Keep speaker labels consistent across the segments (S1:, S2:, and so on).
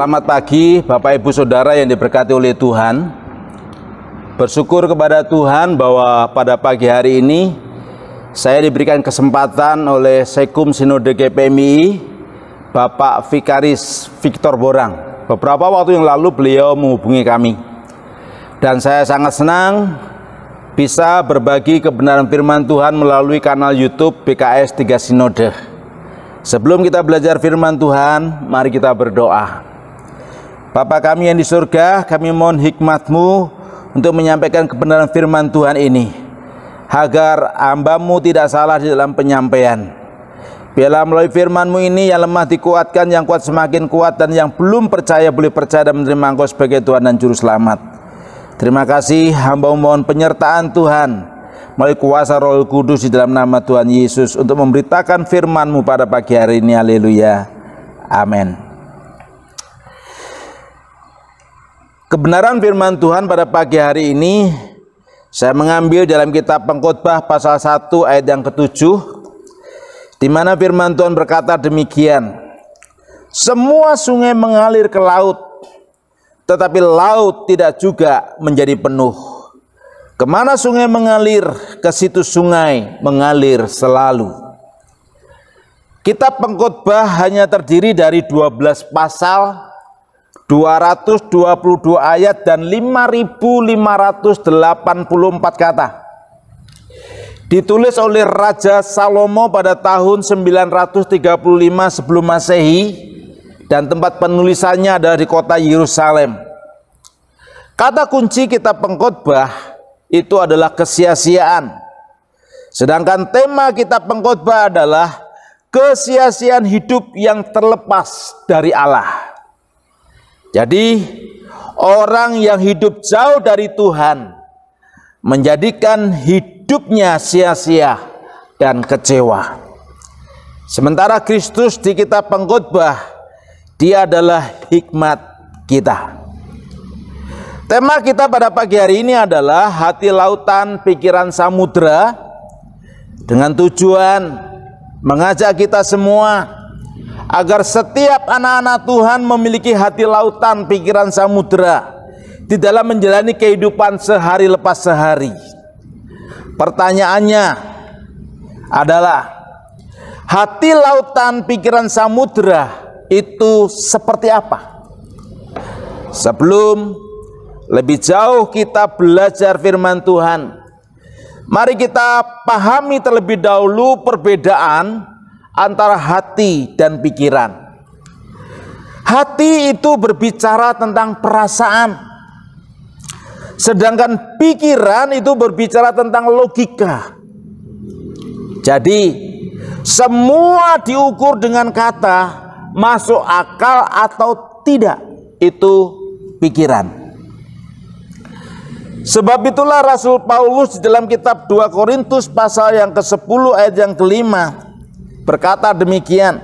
S1: Selamat pagi Bapak Ibu Saudara yang diberkati oleh Tuhan. Bersyukur kepada Tuhan bahwa pada pagi hari ini saya diberikan kesempatan oleh Sekum Sinode GPMI Bapak Vikaris Victor Borang. Beberapa waktu yang lalu beliau menghubungi kami, dan saya sangat senang bisa berbagi kebenaran firman Tuhan melalui kanal YouTube BKS 3 Sinode. Sebelum kita belajar firman Tuhan, mari kita berdoa. Bapa kami yang di surga, kami mohon hikmat-Mu untuk menyampaikan kebenaran firman Tuhan ini, agar hamba-Mu tidak salah di dalam penyampaian. Biarlah melalui firman-Mu ini yang lemah dikuatkan, yang kuat semakin kuat, dan yang belum percaya boleh percaya dan menerima Engkau sebagai Tuhan dan Juru Selamat. Terima kasih, hamba mohon penyertaan Tuhan melalui kuasa Roh Kudus di dalam nama Tuhan Yesus untuk memberitakan firman-Mu pada pagi hari ini. Haleluya. Amin. Kebenaran firman Tuhan pada pagi hari ini saya mengambil dalam kitab Pengkhotbah pasal 1 ayat yang ke-7, di mana firman Tuhan berkata demikian: semua sungai mengalir ke laut, tetapi laut tidak juga menjadi penuh. Kemana sungai mengalir, ke situ sungai mengalir selalu. Kitab Pengkhotbah hanya terdiri dari 12 pasal, 222 ayat, dan 5.584 kata. Ditulis oleh Raja Salomo pada tahun 935 sebelum Masehi, dan tempat penulisannya adalah di kota Yerusalem. Kata kunci kitab Pengkhotbah itu adalah kesia-siaan. Sedangkan tema kitab Pengkhotbah adalah kesia-siaan hidup yang terlepas dari Allah. Jadi orang yang hidup jauh dari Tuhan menjadikan hidupnya sia-sia dan kecewa. Sementara Kristus di kitab Pengkhotbah, Dia adalah hikmat kita. Tema kita pada pagi hari ini adalah hati lautan pikiran samudera, dengan tujuan mengajak kita semua agar setiap anak-anak Tuhan memiliki hati lautan pikiran samudera di dalam menjalani kehidupan sehari lepas sehari. Pertanyaannya adalah, hati lautan pikiran samudera itu seperti apa? Sebelum lebih jauh kita belajar firman Tuhan, mari kita pahami terlebih dahulu perbedaan antara hati dan pikiran. Hati itu berbicara tentang perasaan, sedangkan pikiran itu berbicara tentang logika. Jadi semua diukur dengan kata masuk akal atau tidak, itu pikiran. Sebab itulah Rasul Paulus di dalam kitab 2 Korintus pasal yang ke-10 ayat yang ke-5 berkata demikian: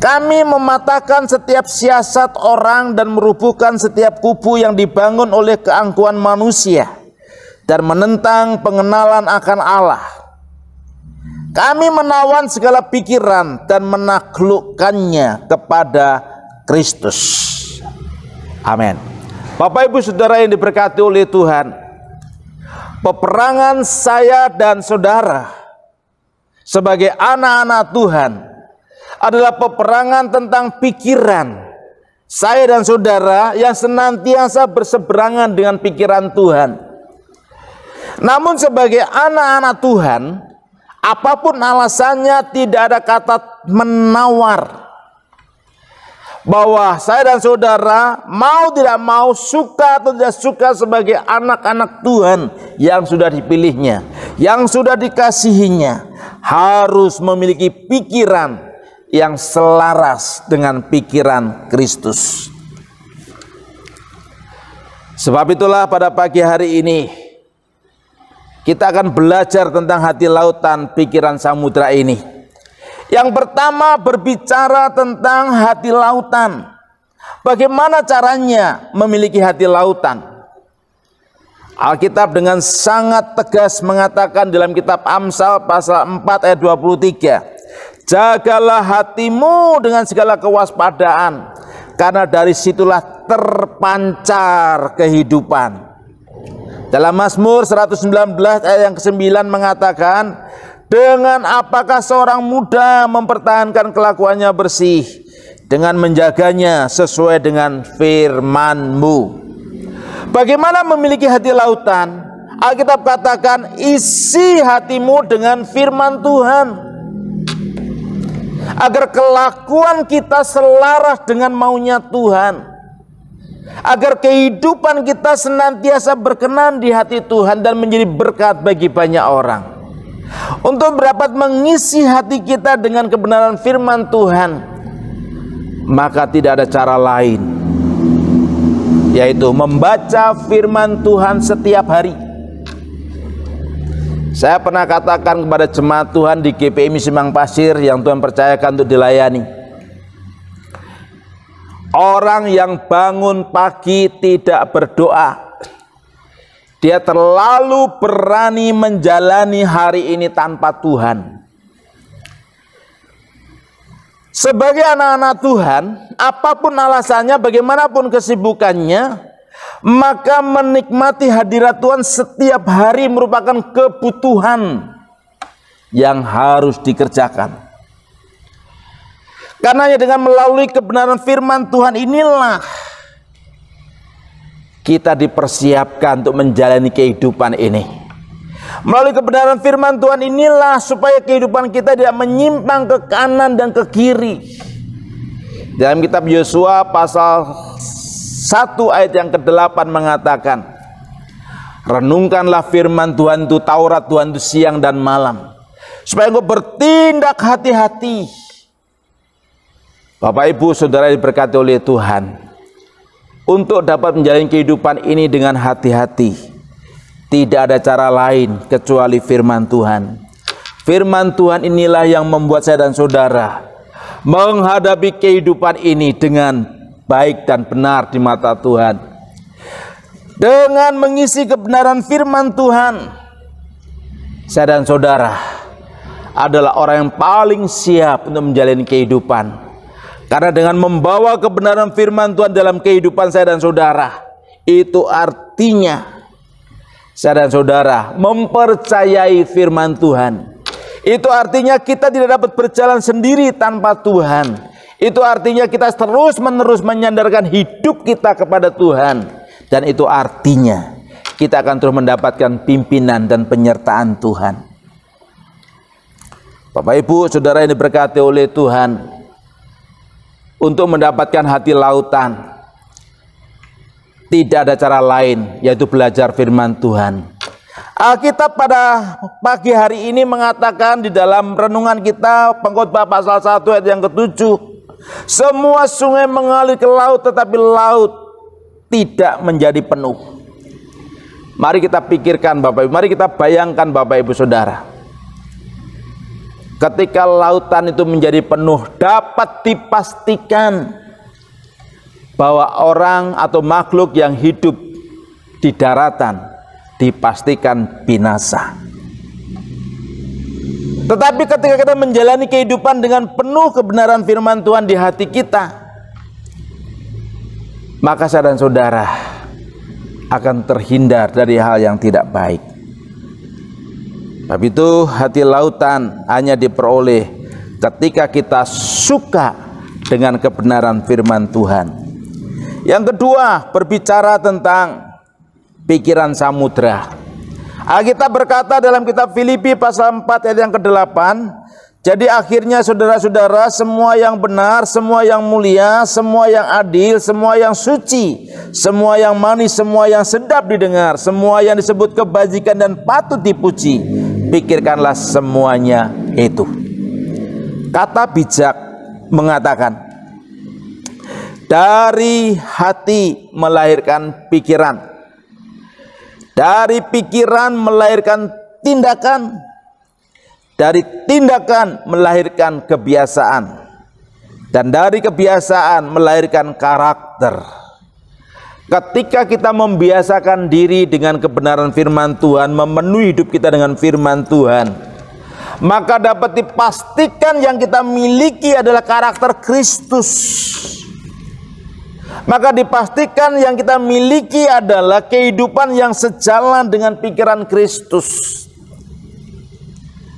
S1: kami mematahkan setiap siasat orang dan merubuhkan setiap kubu yang dibangun oleh keangkuhan manusia dan menentang pengenalan akan Allah. Kami menawan segala pikiran dan menaklukkannya kepada Kristus. Amin. Bapak Ibu Saudara yang diberkati oleh Tuhan, peperangan saya dan saudara sebagai anak-anak Tuhan adalah peperangan tentang pikiran saya dan saudara yang senantiasa berseberangan dengan pikiran Tuhan. Namun sebagai anak-anak Tuhan, apapun alasannya, tidak ada kata menawar bahwa saya dan saudara mau tidak mau, suka atau tidak suka, sebagai anak-anak Tuhan yang sudah dipilihnya, yang sudah dikasihinya, harus memiliki pikiran yang selaras dengan pikiran Kristus. Sebab itulah pada pagi hari ini kita akan belajar tentang hati lautan pikiran samudera ini. Yang pertama berbicara tentang hati lautan. Bagaimana caranya memiliki hati lautan? Alkitab dengan sangat tegas mengatakan dalam kitab Amsal pasal 4 ayat 23, jagalah hatimu dengan segala kewaspadaan, karena dari situlah terpancar kehidupan. Dalam Mazmur 119 ayat yang ke-9 mengatakan, dengan apakah seorang muda mempertahankan kelakuannya bersih, dengan menjaganya sesuai dengan firman-Mu. Bagaimana memiliki hati lautan? Alkitab katakan, isi hatimu dengan firman Tuhan, agar kelakuan kita selaras dengan maunya Tuhan, agar kehidupan kita senantiasa berkenan di hati Tuhan dan menjadi berkat bagi banyak orang. Untuk dapat mengisi hati kita dengan kebenaran firman Tuhan, maka tidak ada cara lain, yaitu membaca firman Tuhan setiap hari. Saya pernah katakan kepada jemaat Tuhan di GPI Simpang Pasir yang Tuhan percayakan untuk dilayani, orang yang bangun pagi tidak berdoa, dia terlalu berani menjalani hari ini tanpa Tuhan. Sebagai anak-anak Tuhan, apapun alasannya, bagaimanapun kesibukannya, maka menikmati hadirat Tuhan setiap hari merupakan kebutuhan yang harus dikerjakan. Karena dengan melalui kebenaran firman Tuhan inilah kita dipersiapkan untuk menjalani kehidupan ini. Melalui kebenaran firman Tuhan inilah supaya kehidupan kita tidak menyimpang ke kanan dan ke kiri. Dalam kitab Yosua pasal 1 ayat yang ke-8 mengatakan, renungkanlah firman Tuhan itu, Taurat Tuhan itu siang dan malam, supaya engkau bertindak hati-hati. Bapak Ibu Saudara diberkati oleh Tuhan, untuk dapat menjalani kehidupan ini dengan hati-hati, tidak ada cara lain kecuali firman Tuhan. Firman Tuhan inilah yang membuat saya dan saudara menghadapi kehidupan ini dengan baik dan benar di mata Tuhan. Dengan mengisi kebenaran firman Tuhan, saya dan saudara adalah orang yang paling siap untuk menjalani kehidupan. Karena dengan membawa kebenaran firman Tuhan dalam kehidupan saya dan saudara, itu artinya saya dan saudara mempercayai firman Tuhan. Itu artinya kita tidak dapat berjalan sendiri tanpa Tuhan. Itu artinya kita terus-menerus menyandarkan hidup kita kepada Tuhan. Dan itu artinya kita akan terus mendapatkan pimpinan dan penyertaan Tuhan. Bapak Ibu Saudara yang diberkati oleh Tuhan, untuk mendapatkan hati lautan, tidak ada cara lain yaitu belajar firman Tuhan. Alkitab pada pagi hari ini mengatakan di dalam renungan kita, Pengkhotbah pasal 1 ayat yang ke-7, semua sungai mengalir ke laut, tetapi laut tidak menjadi penuh. Mari kita pikirkan Bapak Ibu, mari kita bayangkan Bapak Ibu Saudara, ketika lautan itu menjadi penuh, dapat dipastikan bahwa orang atau makhluk yang hidup di daratan dipastikan binasa. Tetapi ketika kita menjalani kehidupan dengan penuh kebenaran firman Tuhan di hati kita, maka saya dan saudara akan terhindar dari hal yang tidak baik. Sebab itu hati lautan hanya diperoleh ketika kita suka dengan kebenaran firman Tuhan. Yang kedua, berbicara tentang pikiran samudra. Alkitab berkata dalam kitab Filipi pasal 4 ayat yang ke-8, jadi akhirnya saudara-saudara, semua yang benar, semua yang mulia, semua yang adil, semua yang suci, semua yang manis, semua yang sedap didengar, semua yang disebut kebajikan dan patut dipuji, pikirkanlah semuanya itu. Kata bijak mengatakan, dari hati melahirkan pikiran, dari pikiran melahirkan tindakan, dari tindakan melahirkan kebiasaan, dan dari kebiasaan melahirkan karakter. Ketika kita membiasakan diri dengan kebenaran firman Tuhan, memenuhi hidup kita dengan firman Tuhan, maka dapat dipastikan yang kita miliki adalah karakter Kristus. maka dipastikan yang kita miliki adalah kehidupan yang sejalan dengan pikiran Kristus.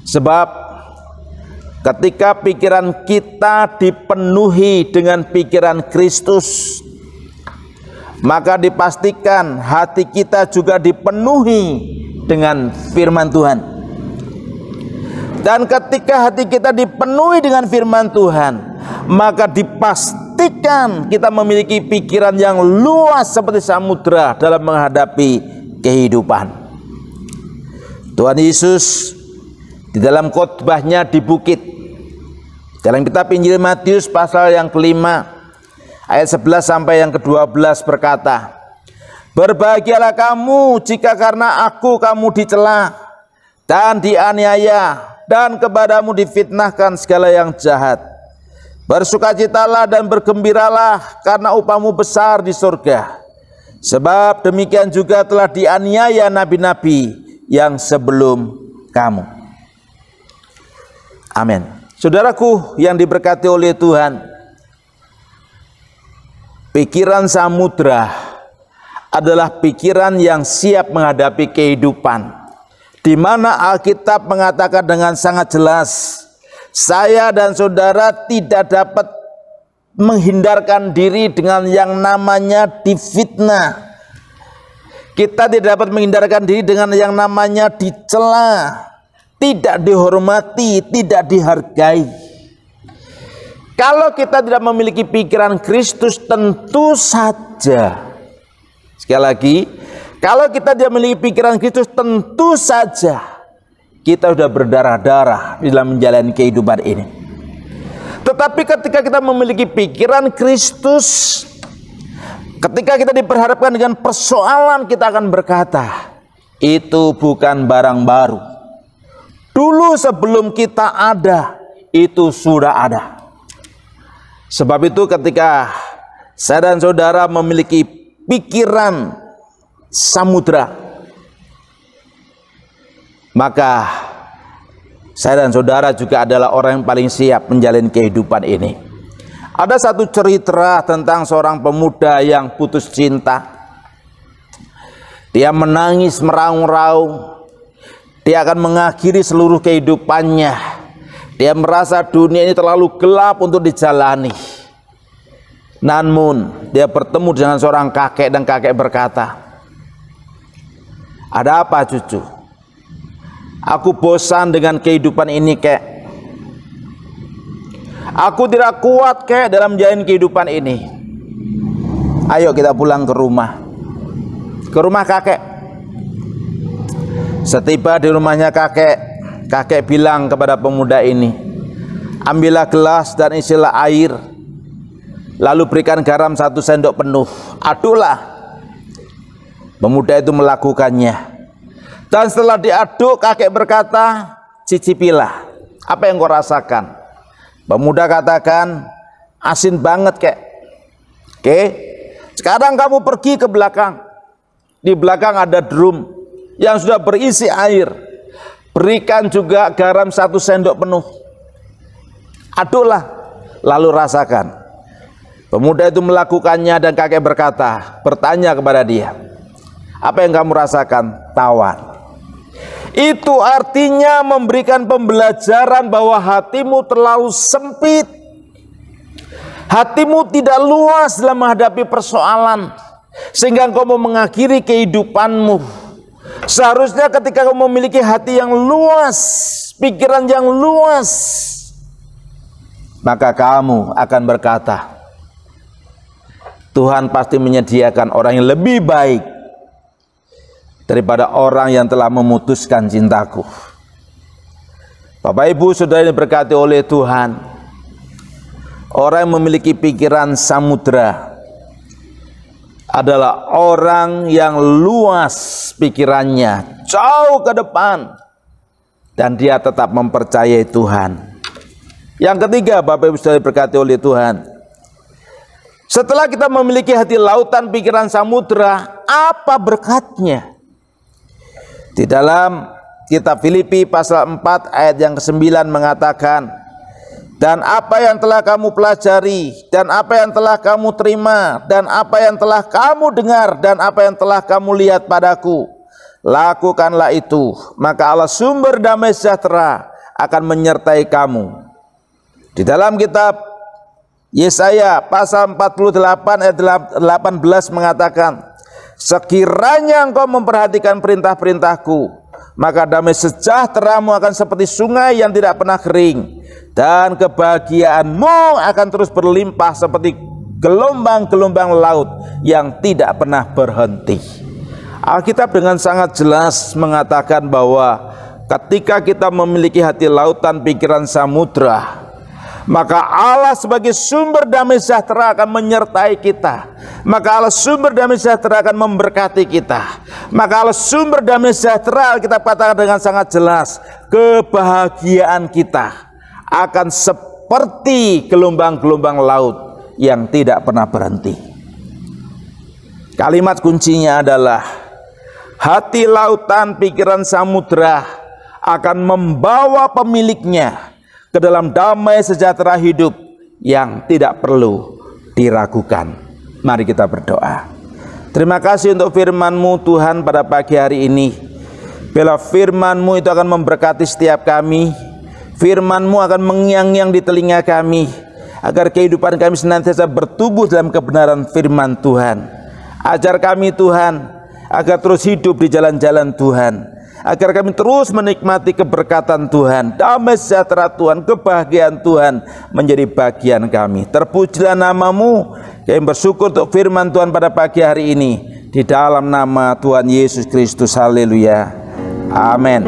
S1: Sebab ketika pikiran kita dipenuhi dengan pikiran Kristus, maka dipastikan hati kita juga dipenuhi dengan firman Tuhan. Dan ketika hati kita dipenuhi dengan firman Tuhan, maka dipastikan kita memiliki pikiran yang luas seperti samudra dalam menghadapi kehidupan. Tuhan Yesus di dalam khotbahnya di bukit, dalam kitab Injil Matius pasal yang kelima ayat 11 sampai yang ke-12 berkata, "Berbahagialah kamu jika karena aku kamu dicela dan dianiaya, dan kepadamu difitnahkan segala yang jahat. Bersukacitalah dan bergembiralah, karena upahmu besar di surga. Sebab demikian juga telah dianiaya nabi-nabi yang sebelum kamu." Amin. Saudaraku yang diberkati oleh Tuhan, pikiran samudra adalah pikiran yang siap menghadapi kehidupan, di mana Alkitab mengatakan dengan sangat jelas, saya dan saudara tidak dapat menghindarkan diri dengan yang namanya difitnah. Kita tidak dapat menghindarkan diri dengan yang namanya dicela, tidak dihormati, tidak dihargai. Kalau kita tidak memiliki pikiran Kristus, tentu saja, sekali lagi, kalau kita tidak memiliki pikiran Kristus, tentu saja kita sudah berdarah-darah dalam menjalani kehidupan ini. Tetapi ketika kita memiliki pikiran Kristus, ketika kita diperhadapkan dengan persoalan, kita akan berkata, itu bukan barang baru. Dulu sebelum kita ada, itu sudah ada. Sebab itu ketika saya dan saudara memiliki pikiran samudra, maka saya dan saudara juga adalah orang yang paling siap menjalani kehidupan ini. Ada satu cerita tentang seorang pemuda yang putus cinta. Dia menangis meraung-raung. Dia akan mengakhiri seluruh kehidupannya. Dia merasa dunia ini terlalu gelap untuk dijalani. Namun dia bertemu dengan seorang kakek, dan kakek berkata, "Ada apa cucu? Aku bosan dengan kehidupan ini, kek. Aku tidak kuat, kek, dalam menjalani kehidupan ini. Ayo kita pulang ke rumah." Ke rumah kakek. Setiba di rumahnya kakek, kakek bilang kepada pemuda ini, "Ambillah gelas dan isilah air, lalu berikan garam 1 sendok penuh, aduklah." Pemuda itu melakukannya. Dan setelah diaduk, kakek berkata, "Cicipilah, apa yang kau rasakan?" Pemuda katakan, "Asin banget, kek. Oke, sekarang kamu pergi ke belakang. Di belakang ada drum yang sudah berisi air. Berikan juga garam 1 sendok penuh. Aduklah, lalu rasakan." Pemuda itu melakukannya, dan kakek bertanya kepada dia, "Apa yang kamu rasakan?" "Tawar." Itu artinya memberikan pembelajaran bahwa hatimu terlalu sempit. Hatimu tidak luas dalam menghadapi persoalan, sehingga engkau mau mengakhiri kehidupanmu. Seharusnya ketika kamu memiliki hati yang luas, pikiran yang luas, maka kamu akan berkata, Tuhan pasti menyediakan orang yang lebih baik daripada orang yang telah memutuskan cintaku. Bapak Ibu Saudara yang diberkati oleh Tuhan, orang yang memiliki pikiran samudra adalah orang yang luas pikirannya, jauh ke depan, dan dia tetap mempercayai Tuhan. Yang ketiga, Bapak Ibu Saudara diberkati oleh Tuhan, setelah kita memiliki hati lautan pikiran samudra, apa berkatnya? Di dalam kitab Filipi pasal 4 ayat yang ke-9 mengatakan, dan apa yang telah kamu pelajari, dan apa yang telah kamu terima, dan apa yang telah kamu dengar, dan apa yang telah kamu lihat padaku, lakukanlah itu, maka Allah sumber damai sejahtera akan menyertai kamu. Di dalam kitab Yesaya pasal 48 ayat 18 mengatakan, sekiranya engkau memperhatikan perintah-perintahku, maka damai sejahteramu akan seperti sungai yang tidak pernah kering, dan kebahagiaanmu akan terus berlimpah seperti gelombang-gelombang laut yang tidak pernah berhenti. Alkitab dengan sangat jelas mengatakan bahwa ketika kita memiliki hati lautan, pikiran samudra, maka Allah sebagai sumber damai sejahtera akan menyertai kita. Maka Allah sumber damai sejahtera akan memberkati kita. Maka Allah sumber damai sejahtera, kita katakan dengan sangat jelas, kebahagiaan kita akan seperti gelombang-gelombang laut yang tidak pernah berhenti. Kalimat kuncinya adalah hati lautan, pikiran samudra akan membawa pemiliknya ke dalam damai sejahtera hidup yang tidak perlu diragukan. Mari kita berdoa. Terima kasih untuk firman-Mu Tuhan pada pagi hari ini. Bila firman-Mu itu akan memberkati setiap kami, firman-Mu akan mengiang-iang di telinga kami, agar kehidupan kami senantiasa bertumbuh dalam kebenaran firman Tuhan. Ajar kami Tuhan, agar terus hidup di jalan-jalan Tuhan, agar kami terus menikmati keberkatan Tuhan, damai sejahtera Tuhan, kebahagiaan Tuhan menjadi bagian kami. Terpujilah nama-Mu. Kami bersyukur untuk firman Tuhan pada pagi hari ini, di dalam nama Tuhan Yesus Kristus. Haleluya. Amin.